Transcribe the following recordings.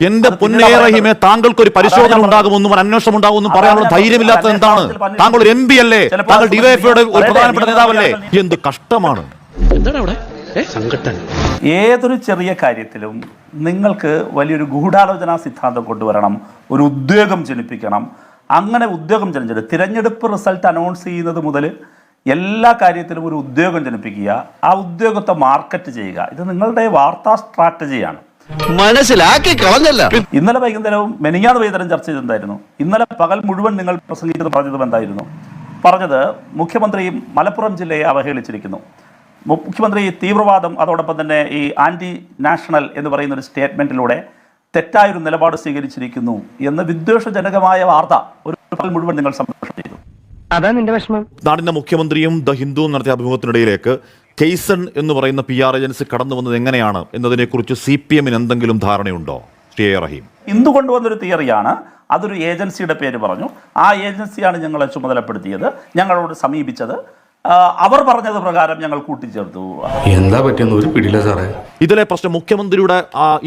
എന്റെ പൊന്നേ റഹീമെ, താങ്കൾക്ക് ഒരു പരിശോധന ഉണ്ടാകുമെന്നും ഒരു അന്വേഷണം ഉണ്ടാകുമെന്നും പറയാനുള്ള ധൈര്യമില്ലാത്തത് എന്താണ്? താങ്കൾ ഒരു MP അല്ലേ? താങ്കൾ ഡിവൈഎഫ്ഐയുടെ ഒരു പ്രധാനപ്പെട്ട നേതാവല്ലേ? എന്ത് കഷ്ടമാണ്! ഏതൊരു ചെറിയ കാര്യത്തിലും നിങ്ങൾക്ക് വലിയൊരു ഗൂഢാലോചനാ സിദ്ധാന്തം കൊണ്ടുവരണം, ഒരു ഉദ്വേഗം ജനിപ്പിക്കണം. അങ്ങനെ ഉദ്വേഗം ജനിച്ചത് തിരഞ്ഞെടുപ്പ് റിസൾട്ട് അനൗൺസ് ചെയ്യുന്നത് മുതൽ എല്ലാ കാര്യത്തിലും ഒരു ഉദ്വേഗം ജനിപ്പിക്കുക, ആ ഉദ്വേഗത്തെ മാർക്കറ്റ് ചെയ്യുക. ഇത് നിങ്ങളുടെ വാർത്താ സ്ട്രാറ്റജിയാണ്. മനസ്സിലാക്കി കളഞ്ഞല്ല. ഇന്നലെ വൈകുന്നേരവും മെനിഞ്ഞാന്ന് വൈകുന്നേരം ചർച്ച ചെയ്തിട്ടുണ്ടായിരുന്നു. ഇന്നലെ പകൽ മുഴുവൻ നിങ്ങൾ പ്രസംഗിച്ചത് പറഞ്ഞതും എന്തായിരുന്നു? പറഞ്ഞത് മുഖ്യമന്ത്രി മലപ്പുറം ജില്ലയെ അവഹേളിച്ചിരിക്കുന്നു, മുഖ്യമന്ത്രി തീവ്രവാദം അതോടൊപ്പം തന്നെ ഈ ആന്റി നാഷണൽ എന്ന് പറയുന്ന ഒരു സ്റ്റേറ്റ്മെന്റിലൂടെ തെറ്റായൊരു നിലപാട് സ്വീകരിച്ചിരിക്കുന്നു എന്ന് വിദ്വേഷജനകമായ വാർത്ത ഒരു പകൽ മുഴുവൻ നിങ്ങൾ സംപ്രേഷണം ചെയ്തു. അതാ നിന്റെ വിഷമം. നാടിന്റെ മുഖ്യമന്ത്രിയും ദ ഹിന്ദുവും നടത്തിയ അഭിമുഖത്തിനിടയിലേക്ക് കെയ്സൺ എന്ന് പറയുന്ന PR ഏജൻസി കടന്നു വന്നത് എങ്ങനെയാണ് എന്നതിനെക്കുറിച്ച് CPM എന്തെങ്കിലും ധാരണയുണ്ടോ ശ്രീ റഹീം? ഹിന്ദു കൊണ്ടുവന്നൊരു തിയറിയാണ്, അതൊരു ഏജൻസിയുടെ പേര് പറഞ്ഞു. ആ ഏജൻസിയാണ് ഞങ്ങളെ ചുമതലപ്പെടുത്തിയത്, ഞങ്ങളോട് സമീപിച്ചത്, അവർ പറഞ്ഞത് പ്രകാരം ഞങ്ങൾ കൂട്ടിച്ചേർത്തു. എന്താ പറ്റിയെന്ന് ഒരു പിടിയില്ല സാറേ. ഇതിലെ പ്രശ്നം മുഖ്യമന്ത്രിയുടെ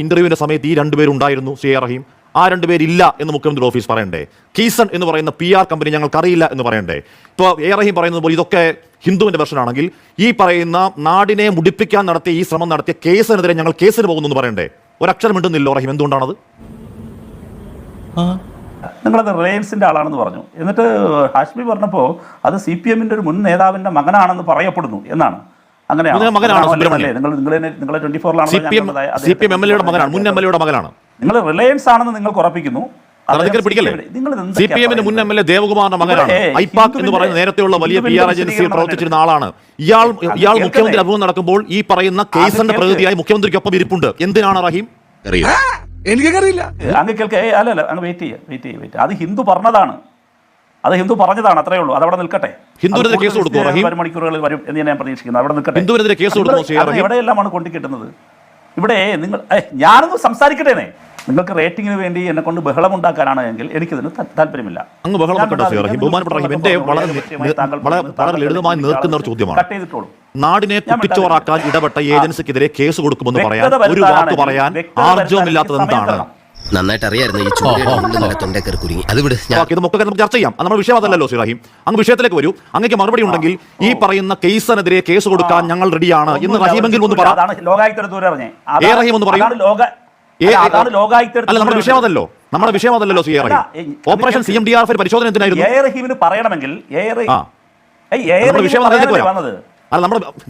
ഇന്റർവ്യൂവിന്റെ സമയത്ത് ഈ രണ്ടുപേരുണ്ടായിരുന്നു ശ്രീ റഹീം. ആ രണ്ടുപേരില്ല എന്ന് മുഖ്യമന്ത്രി ഓഫീസ് പറയണ്ടേ? കീസൺ എന്ന് പറയുന്ന PR കമ്പനി ഞങ്ങൾക്കറിയില്ല എന്ന് പറയണ്ടേ? ഇപ്പോൾ റഹീം പറയുന്നത് പോലെ ഇതൊക്കെ ഹിന്ദുവിന്റെ വെർഷനാണെങ്കിൽ ഈ പറയുന്ന നാടിനെ മുടിപ്പിക്കാൻ നടത്തിയ ഈ ശ്രമം നടത്തിയ കേസിനെതിരെ ഞങ്ങൾ കേസിന് പോകുന്നു എന്ന് പറയണ്ടേ? ഒരക്ഷരം മിണ്ടുന്നില്ലോ റഹീം, എന്തുകൊണ്ടാണത്? നിങ്ങളത് റിലയൻസിൻ്റെ ആളാണെന്ന് പറഞ്ഞു. എന്നിട്ട് ഹാഷ്മി പറഞ്ഞപ്പോൾ അത് CPMന്റെ ഒരു മുൻ നേതാവിൻ്റെ മകനാണെന്ന് പറയപ്പെടുന്നു എന്നാണ്. അങ്ങനെയാണ് നിങ്ങൾ 24-ലാണ് നിങ്ങൾ റിലയൻസ് ആണെന്ന് നിങ്ങൾക്ക് ഉറപ്പിക്കുന്നു. CPMന്റെ മുൻ MLA ദേവകുമാറിന്റെ മകനാണ്. ഐപാക് എന്ന് പറയുന്ന നേരത്തെയുള്ള വലിയ PR ഏജൻസിയിൽ പ്രവർത്തിച്ചിരുന്ന ആളാണ്. ഇയാൾ മുഖ്യമന്ത്രി അഭിമുഖം നടക്കുമ്പോൾ ഈ പറയുന്ന കേസിന്റെ പ്രതിയായി മുഖ്യമന്ത്രിക്കൊപ്പം ഇരിപ്പുണ്ട്. എന്തിനാണ് റഹീം? എനിക്കറിയില്ല. അങ്ങ് കേൾക്കേ, അല്ലല്ല, അങ്ങ് വെയിറ്റ് ചെയ്യുക. അത് ഹിന്ദു പറഞ്ഞതാണ്, അത് ഹിന്ദു പറഞ്ഞതാണ്, അത്രേ ഉള്ളൂ. അത് അവിടെ നിൽക്കട്ടെ. ഹിന്ദുവിനെതിരെ കേസ് കൊടുക്കുമോ? മണിക്കൂറുകളിൽ വരും എന്ന് ഞാൻ പ്രതീക്ഷിക്കുന്നു. അവിടെ നിൽക്കട്ടെ. ഹിന്ദുവിനെതിരെ കേസ് കൊടുക്കുമോ? എവിടെയെല്ലാമാണ് കൊണ്ടിക്കിട്ടുന്നത്? ഇവിടെ നിങ്ങൾ ഞാനൊന്ന് സംസാരിക്കട്ടേനെ. നിങ്ങൾക്ക് റേറ്റിംഗിന് വേണ്ടി എന്നെ കൊണ്ട് ബഹളം ഉണ്ടാക്കാനാണ് എങ്കിൽ എനിക്കിതിന് താല്പര്യമില്ല. അങ്ങ് വളരെ ലളിതമായി നിൽക്കുന്ന ഒരു ചോദ്യമാണ്. കട്ട് ചെയ്തിട്ടോളൂ. നാടിനെ കുട്ടിച്ചോറാക്കാൻ ഇടപെട്ട ഏജൻസിക്കെതിരെ കേസ് കൊടുക്കുമെന്ന് പറയാൻ ഒരു വാക്ക് പറയാൻ ആർജവമില്ലാത്തത് എന്താണ്? നന്നായിട്ട് അറിയായിരുന്നു ഈ ഇത് മൊക്കെ നമുക്ക് ചർച്ച ചെയ്യാം. നമ്മുടെ വിഷയം അതല്ലല്ലോ ശ്രീ റഹീം. അങ്ങ് വിഷയത്തിലേക്ക് വരൂ. അങ്ങേക്ക് മറുപടി ഉണ്ടെങ്കിൽ ഈ പറയുന്ന കേസിനെതിരെ കേസ് കൊടുക്കാൻ ഞങ്ങൾ റെഡിയാണ് എന്ന് റഹീമെങ്കിലും ഒന്ന് പറയാം. റഹീം ഒന്ന് പറയും. അല്ല, നമ്മുടെ വിഷയം അതല്ലോ, ശ്രീ റഹീം. ഓപ്പറേഷൻ CMDRF പരിശോധന എന്തിനായിരുന്നു? പറയണമെങ്കിൽ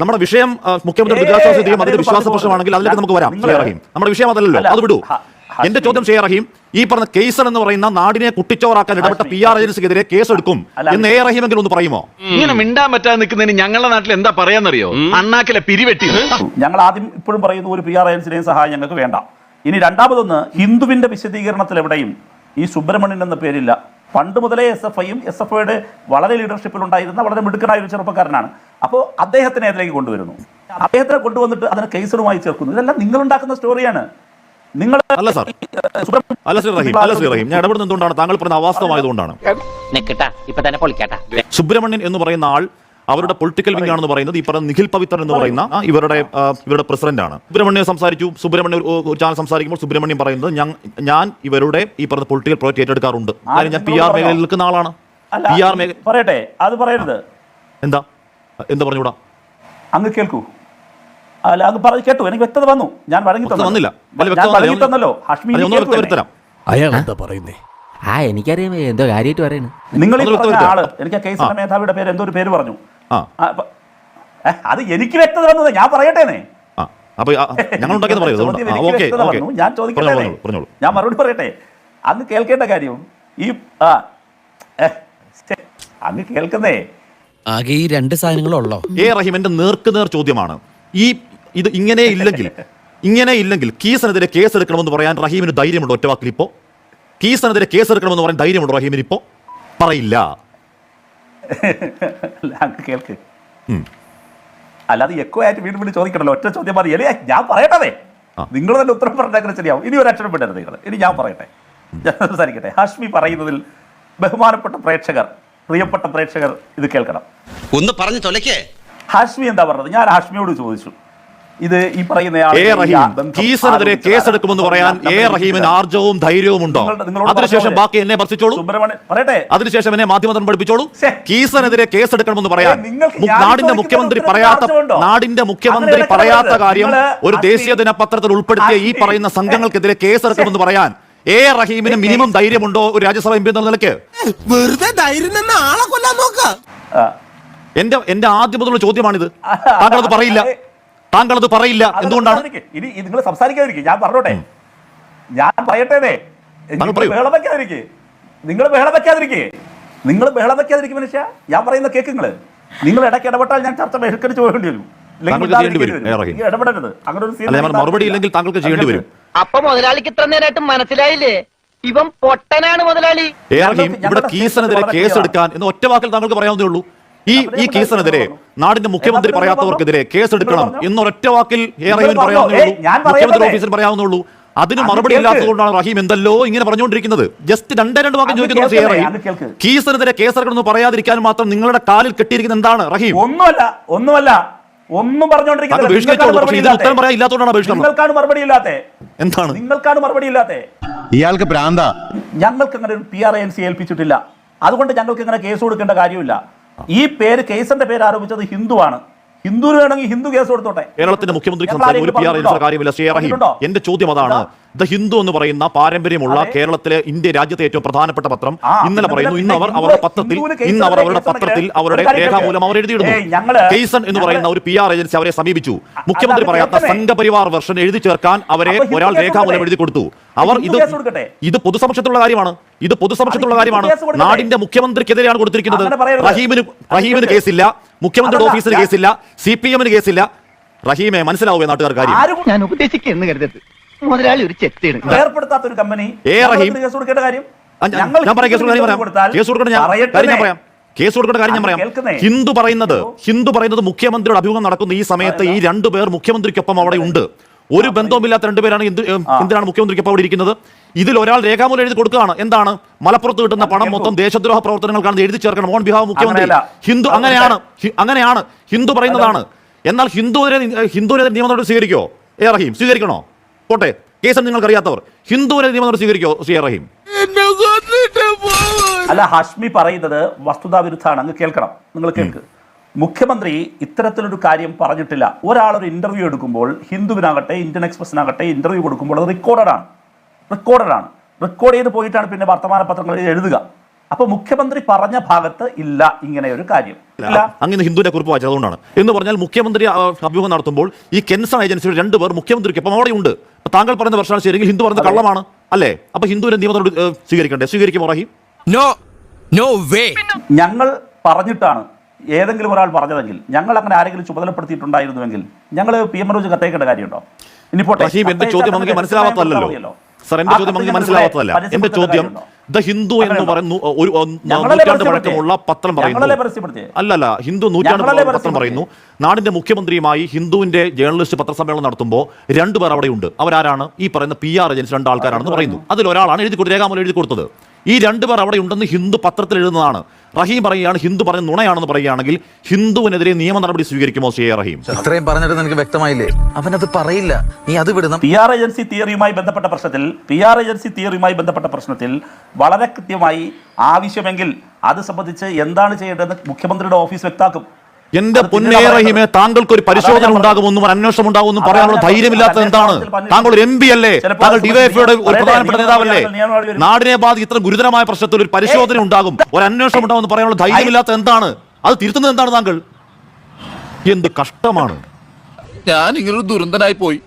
നമ്മുടെ വിഷയം മുഖ്യമന്ത്രി ദുരിതാശ്വാസ അതിന്റെ വിശ്വാസ പ്രശ്നമാണെങ്കിൽ അതിലേക്ക് നമുക്ക് വരാം ശ്രീ റഹീം. നമ്മുടെ വിഷയം അതല്ലല്ലോ, അത് വിടൂ. എന്റെ ചോദ്യം ശ്രീ റഹീം, ഈ പറഞ്ഞ കേസൺ എന്ന് പറയുന്ന നാടിനെ കുട്ടിച്ചോറാക്കാൻ ഇടപെട്ട PR ഏജൻസിക്കെതിരെ കേസ് എടുക്കും എന്ന് റഹീമെങ്കിലും ഒന്ന് പറയുമോ? ഇങ്ങനെ മിണ്ടാൻ പറ്റാതെ നിൽക്കുന്നതിന് ഞങ്ങളുടെ നാട്ടിൽ എന്താ പറയാന്നറിയോ? അണ്ണാക്കിലെ പിരിവെട്ടി. ഞങ്ങൾ ആദ്യം ഇപ്പോഴും പറയുന്നു, ഒരു PR ഏജൻസിയുടെയും സഹായം ഞങ്ങൾക്ക് വേണ്ട. ഇനി രണ്ടാമതൊന്ന്, ഹിന്ദുവിന്റെ വിശദീകരണത്തിൽ എവിടെയും ഈ സുബ്രഹ്മണ്യൻ എന്ന പേരില്ല. പണ്ട് മുതലേ SFIയും SFIയുടെ വളരെ ലീഡർഷിപ്പിലുണ്ടായിരുന്ന വളരെ മിടുക്കനായ ഒരു ചെറുപ്പക്കാരനാണ്. അപ്പോൾ അദ്ദേഹത്തിനെ അതിലേക്ക് കൊണ്ടുവരുന്നു. അദ്ദേഹത്തിനെ കൊണ്ടുവന്നിട്ട് അതിനെ കേസുമായി ചേർക്കുന്നു. ഇതെല്ലാം നിങ്ങളുണ്ടാക്കുന്ന സ്റ്റോറിയാണ്. നിങ്ങൾ അല്ല സാർ, അല്ല ശ്രീ റഹീം, ഞാൻ ഇടപെടുന്നത് എന്തുകൊണ്ടാണ്? താങ്കൾ പറഞ്ഞ അവാസ്തവമായതുകൊണ്ടാണ്. സുബ്രഹ്മണ്യൻ എന്ന് പറയുന്ന ആൾ അവരുടെ പൊളിറ്റിക്കൽ വിംഗ് ആണെന്ന് പറയുന്നത് ഈ പറഞ്ഞ നിഖിൽ പവിത്രൻ എന്ന് പറയുന്ന ഇവരുടെ പ്രസിഡന്റാണ്. സുബ്രഹ്മണ്യൻ സംസാരിച്ചു. സുബ്രഹ്മണ്യൻ ഒരു ചാനൽ സംസാരിക്കുമ്പോൾ സുബ്രഹ്മണ്യൻ പറയുന്നത് ഞാൻ ഇവരുടെ ഈ പറഞ്ഞ പൊളിറ്റിക്കൽ പ്രോജക്റ്റ് ഏറ്റെടുക്കാറുണ്ട്. ഞാൻ PR മേഖലയിൽ നിൽക്കുന്ന ആളാണ്. പറയട്ടെ, അത് പറയരുത്. എന്താ പറഞ്ഞുകൂടാ? അങ്ങ് കേൾക്കൂ. അല്ല, അങ്ങ് പറഞ്ഞു കേട്ടു. എനിക്ക് വ്യക്തത വന്നു. ഞാൻ വഴങ്ങി തന്നല്ലോ. ഹാഷ്മി അയാൾ എന്താ പറയുന്നേ? എനിക്കറിയാം എന്തോ കാര്യമായിട്ട് പറയുന്നു. നിങ്ങൾ ആള് എനിക്ക് കേസിന്റെ മേധാവിയുടെ പേര് എന്തോ ഒരു പേര് പറഞ്ഞു. അത് എനിക്ക് വ്യക്തത വന്നത് ഞാൻ പറയട്ടേനെ. ഞാൻ ചോദിക്കട്ടെ, ഞാൻ മറുപടി പറയട്ടെ. അങ്ങ് കേൾക്കേണ്ട കാര്യം ഈ അങ്ങ് കേൾക്കുന്നേ ആകെ ഈ രണ്ട് സാധനങ്ങളുള്ളോ? റഹീമിന്റെ നേർക്കുനേർ ചോദ്യമാണ്. ഇത് ഇങ്ങനെ ഇല്ലെങ്കിൽ കീസിനെതിരെ കേസ് എടുക്കണമെന്ന് പറയാൻ റഹീമിന് ധൈര്യമുണ്ടോ? ഒറ്റവാക്കിൽ ഇപ്പോ കീസിനെതിരെ കേസ് എടുക്കണമെന്ന് പറയാൻ ധൈര്യമുണ്ടോ റഹീമിന്? ഇപ്പോ പറയില്ല. കേൾക്ക്. അല്ലാതെ എക്കോ ആയിട്ട് വീണ്ടും ചോദിക്കണല്ലോ. ഒറ്റ ചോദ്യം മതി. ഞാൻ പറയട്ടെ. നിങ്ങൾ തന്നെ ഉത്തരം പറഞ്ഞാൽ ശരിയാവും. ഇനി ഒരു അക്ഷരം വിടരുത് നിങ്ങൾ. ഇനി ഞാൻ പറയട്ടെ, ഞാൻ സംസാരിക്കട്ടെ. ഹാഷ്മി പറയുന്നതിൽ ബഹുമാനപ്പെട്ട പ്രേക്ഷകർ, പ്രിയപ്പെട്ട പ്രേക്ഷകർ ഇത് കേൾക്കണം. ഒന്ന് പറഞ്ഞു തൊലക്കേ. ഹാഷ്മി എന്താ പറഞ്ഞത്? ഞാൻ ഹാഷ്മിയോട് ചോദിച്ചു, ഇത് ഈ പറയുന്ന റഹീം കീസനെതിരെ കേസെടുക്കുമെന്ന് പറയാൻ റഹീമിന് ആർജവും ധൈര്യവും ഉണ്ടോ? അതിനുശേഷം ബാക്കി എന്നെ ഭർത്തിച്ചോളൂ, പറയട്ടെ, അതിനുശേഷം എന്നെ മാധ്യമത്തിന് പഠിപ്പിച്ചോളൂ. കീസനെതിരെ കേസെടുക്കണമെന്ന് പറയാൻ നിങ്ങൾക്ക് നാടിന്റെ മുഖ്യമന്ത്രി പറയാത്ത കാര്യം ഒരു ദേശീയ ദിനപത്രത്തിൽ ഉൾപ്പെടുത്തിയ ഈ പറയുന്ന സംഘങ്ങൾക്കെതിരെ കേസെടുക്കുമെന്ന് പറയാൻ റഹീമിന് മിനിമം ധൈര്യമുണ്ടോ ഒരു രാജ്യസഭ എം പി എന്ന നിലയ്ക്ക്? വെറുതെ ധൈര്യം ആളെ കൊല്ലാൻ നോക്ക. എന്റെ ആദ്യം മുതലുള്ള ചോദ്യമാണിത്. താങ്കളത് പറയില്ല, താങ്കളത് പറയില്ല. എന്തുകൊണ്ടാണ്? ഇനി നിങ്ങൾ സംസാരിക്കാതിരിക്കും, ഞാൻ പറഞ്ഞോട്ടെ, ഞാൻ പറയട്ടെ. ബഹളം വെക്കാതിരിക്കേ, നിങ്ങൾ ബഹളം വെക്കാതിരിക്കും മനുഷ്യ. ഞാൻ പറയുന്ന കേൾക്കുങ്ങള്, നിങ്ങൾ ഇടയ്ക്ക് ഇടപെട്ടാൽ ഞാൻ ചർച്ച ബഹിഷ്കരിച്ച് പോകേണ്ടി വരും. ഇടപെടരുത്. അങ്ങനെ ഒരു മറുപടി ഇല്ലെങ്കിൽ താങ്കൾക്ക് ചെയ്യേണ്ടി വരും. അപ്പൊ മുതലാളിക്ക് ഇത്ര നേരമായിട്ട് മനസ്സിലായില്ലേ, ഇവൻ പൊട്ടനാണ് മുതലാളി. ഇവിടെ കീസനെതിരെ കേസെടുക്കാൻ എന്ന് ഒറ്റ വാക്കിൽ താങ്കൾക്ക് പറയാവുന്നേ ഉള്ളൂ. ഈ കേസിനെതിരെ നാടിന്റെ മുഖ്യമന്ത്രി പറയാത്തവർക്കെതിരെ കേസെടുക്കണം എന്നൊരൊറ്റ വാക്കിൽ റഹീമിന് പറയാവുന്നേ ഉള്ളൂ, മുഖ്യമന്ത്രി ഓഫീസിൽ പറയാവുന്നുള്ളൂ. അതിന് മറുപടി ഇല്ലാത്തതുകൊണ്ടാണ് റഹീം എന്തല്ലോ ഇങ്ങനെ പറഞ്ഞുകൊണ്ടിരിക്കുന്നത്. ജസ്റ്റ് രണ്ട് വാക്യം ചോദിക്കുന്നു റഹീം. കീസിനെതിരെ കേസെടുക്കണമെന്ന് പറയാതിരിക്കാൻ മാത്രം നിങ്ങളുടെ കാലിൽ കെട്ടിയിരിക്കുന്ന എന്താണ് റഹീം? ഒന്നുമല്ല ഒന്നും പറഞ്ഞുകൊണ്ടിരിക്കുന്നത്. ഉത്തരം പറയാൻ ഇല്ലാത്തതുകൊണ്ടാണ് ബഹിഷ്കരണം. നിങ്ങൾക്കാണ് മറുപടി ഇല്ലാത്തത്. എന്താണ് നിങ്ങൾക്കാണ് മറുപടി ഇല്ലാത്തത്? ഇയാൾക്ക് ഭ്രാന്ത. ഞങ്ങൾക്ക് അങ്ങനെ ഒരു PRANC ഏൽപ്പിച്ചിട്ടില്ല, അതുകൊണ്ട് ഞങ്ങൾക്ക് ഇങ്ങനെ കേസ് കൊടുക്കേണ്ട കാര്യമില്ല. ഈ പേര് കേസിന്റെ പേര് ആരോപിച്ചത് ഹിന്ദുവാണ്. ഹിന്ദുവിന് വേണമെങ്കിൽ ഹിന്ദു കേസ് കൊടുത്തോട്ടെ. കേരളത്തിന്റെ മുഖ്യമന്ത്രിക്ക് ഒരു PRANC കാര്യമില്ല. റഹീം, എന്റെ ചോദ്യം അതാണ്. ദ ഹിന്ദു എന്ന് പറയുന്ന പാരമ്പര്യമുള്ള കേരളത്തിലെ ഇന്ത്യ രാജ്യത്തെ ഏറ്റവും പ്രധാനപ്പെട്ട പത്രം ഇന്നലെ പറയുന്നു, ഇന്ന് അവർ അവരുടെ പത്രത്തിൽ അവരുടെ രേഖാമൂലം അവർ എഴുതിയിടുന്നു. കേസൺ എന്ന് പറയുന്ന ഒരു PR ഏജൻസി അവരെ സമീപിച്ചു. മുഖ്യമന്ത്രി പറയാത്ത സംഘപരിവാർ വെർഷൻ എഴുതി ചേർക്കാൻ അവരെ ഒരാൾ രേഖാമൂലം എഴുതി കൊടുത്തു. അവർ ഇത് പൊതുസമക്ഷത്തുള്ള കാര്യമാണ്. നാടിന്റെ മുഖ്യമന്ത്രിക്കെതിരെയാണ് കൊടുത്തിരിക്കുന്നത്. റഹീമിന് കേസില്ല, മുഖ്യമന്ത്രിയുടെ ഓഫീസിന് കേസില്ല, CPM കേസില്ല. റഹീമെ മനസ്സിലാവുക നാട്ടുകാർ കാര്യം. ഞാൻ ഉപദേശിക്കുന്നു കരുതരുത്, മുതലാളി ഒരു ചെത്തിയാണ്. ഏർപ്പെടുത്താത്ത ഒരു കമ്പനി കേസ് കൊടുക്കേണ്ട കാര്യം ഞാൻ പറയാം. ഹിന്ദു പറയുന്നത് മുഖ്യമന്ത്രിയുടെ അഭിമുഖം നടക്കുന്ന ഈ സമയത്ത് ഈ രണ്ടുപേർ മുഖ്യമന്ത്രിക്കൊപ്പം അവിടെ ഉണ്ട്. ഒരു ബന്ധവുമില്ലാത്ത രണ്ടുപേരാണ് എന്തിനാണ് മുഖ്യമന്ത്രിക്കൊപ്പം അവിടെ ഇരിക്കുന്നത്? ഇതിൽ ഒരാൾ രേഖാമൂലം എഴുതി കൊടുക്കുകയാണ്. എന്താണ്? മലപ്പുറത്ത് കിട്ടുന്ന പണം മൊത്തം ദേശദ്രോഹ പ്രവർത്തനങ്ങൾക്കാണ് എഴുതി ചേർക്കണം ഓൺ ബിഹാഫ് മുഖ്യമന്ത്രി. ഹിന്ദു അങ്ങനെയാണ് ഹിന്ദു പറയുന്നതാണ്. എന്നാൽ ഹിന്ദുവിനെ നിയമ നടപടി സ്വീകരിക്കോ റഹീം? സ്വീകരിക്കണോ? പോട്ടെ, കേസ് നിങ്ങൾക്ക് അറിയാത്തവർ ഹിന്ദുവിനെ നിയമ നടപടി സ്വീകരിക്കോ റഹീം? അല്ല, ഹാഷ്മി പറയുന്നത് വസ്തുതാവിരുദ്ധമാണ്. അങ്ങ് കേൾക്കണം, നിങ്ങൾ കേൾക്ക്. മുഖ്യമന്ത്രി ഇത്തരത്തിലൊരു കാര്യം പറഞ്ഞിട്ടില്ല. ഒരാളൊരു ഇന്റർവ്യൂ എടുക്കുമ്പോൾ, ഹിന്ദുവിനാകട്ടെ ഇന്ത്യൻ എക്സ്പ്രസിനാകട്ടെ ഇന്റർവ്യൂ കൊടുക്കുമ്പോൾ അത് റെക്കോർഡ് ചെയ്ത് പോയിട്ടാണ് പിന്നെ വർത്തമാന പത്രങ്ങളിൽ എഴുതുക. അപ്പൊ മുഖ്യമന്ത്രി പറഞ്ഞ ഭാഗത്ത് ഇല്ല ഇങ്ങനെ ഒരു കാര്യം. അങ്ങനെ ഹിന്ദുവിനെ കുറിപ്പ് വായിച്ചത് അതുകൊണ്ടാണ്. എന്ന് പറഞ്ഞാൽ മുഖ്യമന്ത്രി അഭിമുഖം നടത്തുമ്പോൾ ഈ കെൻസൺ ഏജൻസിയുടെ രണ്ടുപേർ മുഖ്യമന്ത്രിക്കൊപ്പം അവിടെ ഉണ്ട്. താങ്കൾ പറയുന്ന പ്രശ്നം ശരിയെങ്കിൽ ഹിന്ദു പറയുന്നത് കള്ളമാണ് അല്ലേ? അപ്പൊ ഹിന്ദുവിനെ നിയമ നടപടി സ്വീകരിക്കുമോ റഹീം? No way. ഞങ്ങൾ പറഞ്ഞിട്ടാണ് ഏതെങ്കിലും ഒരാൾ പറഞ്ഞതെങ്കിൽ, ഞങ്ങൾ അങ്ങനെ ആരെങ്കിലും ചുമതലപ്പെടുത്തിയിട്ടുണ്ടായിരുന്നുവെങ്കിൽ ഞങ്ങൾ PM മനോജ് കത്തയക്കേണ്ട കാര്യമുണ്ടോ? ഇനി പോട്ടെ, എന്റെ ചോദ്യം നമുക്ക് മനസ്സിലാവാത്തല്ലോ സർ. എന്റെ ചോദ്യം നമുക്ക് മനസ്സിലാവാത്തതല്ല. എന്റെ ചോദ്യം ദ ഹിന്ദു എന്ന് പറയുന്നു ഒരു നൂറ്റാണ്ട് പഴക്കമുള്ള പത്രം പറയുന്നു. അല്ലല്ല, ഹിന്ദു നൂറ്റാണ്ട് പത്രം പറയുന്നു നാടിന്റെ മുഖ്യമന്ത്രിയുമായി ഹിന്ദുവിന്റെ ജേർണലിസ്റ്റ് പത്രസമ്മേളനം നടത്തുമ്പോൾ രണ്ടുപേർ അവിടെ ഉണ്ട്. അവരാരാണ്? ഈ പറയുന്ന PR ഏജൻസി രണ്ടാൾക്കാരാണെന്ന് പറയുന്നു. അതിലൊരാളാണ് രേഖാമൂലം എഴുതി കൊടുത്തത്. ഈ രണ്ടുപേർ അവിടെ ഉണ്ടെന്ന് ഹിന്ദു പത്രത്തിൽ എഴുതുന്നതാണ്. റഹീം പറയുകയാണ് ഹിന്ദു പറഞ്ഞ നുണയാണെന്ന് പറയുകയാണെങ്കിൽ ഹിന്ദുവിനെതിരെ നിയമ നടപടി സ്വീകരിക്കുമോ റഹീം? അത്രയും പറഞ്ഞിട്ട് എനിക്ക് വ്യക്തമായില്ലേ? അവനത് പറയില്ല, നീ അത് വിടണം. PR ഏജൻസി തിയറിയുമായി ബന്ധപ്പെട്ട പ്രശ്നത്തിൽ വളരെ കൃത്യമായി ആവശ്യമെങ്കിൽ അത് സംബന്ധിച്ച് എന്താണ് ചെയ്യേണ്ടതെന്ന് മുഖ്യമന്ത്രിയുടെ ഓഫീസ് വ്യക്തമാക്കും. എന്റെ പൊന്നേ റഹീമെ, താങ്കൾക്ക് ഒരു പരിശോധന ഉണ്ടാകുമെന്നും അന്വേഷണം ഉണ്ടാകുമെന്നും പറയാനുള്ള ധൈര്യമില്ലാത്തത് എന്താണ്? താങ്കൾ ഒരു MP അല്ലേ? താങ്കൾ DYFIയുടെ ഒരു പ്രധാനപ്പെട്ട നേതാവല്ലേ? നാടിനെ ബാധിക്കുന്ന ഇത്ര ഗുരുതരമായ പ്രശ്നത്തിൽ ഒരു പരിശോധന ഉണ്ടാകും, ഒരു അന്വേഷണം ഉണ്ടാകുമെന്ന് പറയാനുള്ള ധൈര്യമില്ലാത്തത് എന്താണ്? അത് തിരുത്തുന്നത് എന്താണ് താങ്കൾ? എന്ത് കഷ്ടമാണ്. ഞാൻ ഇങ്ങനൊരു ദുരന്തനായി പോയി.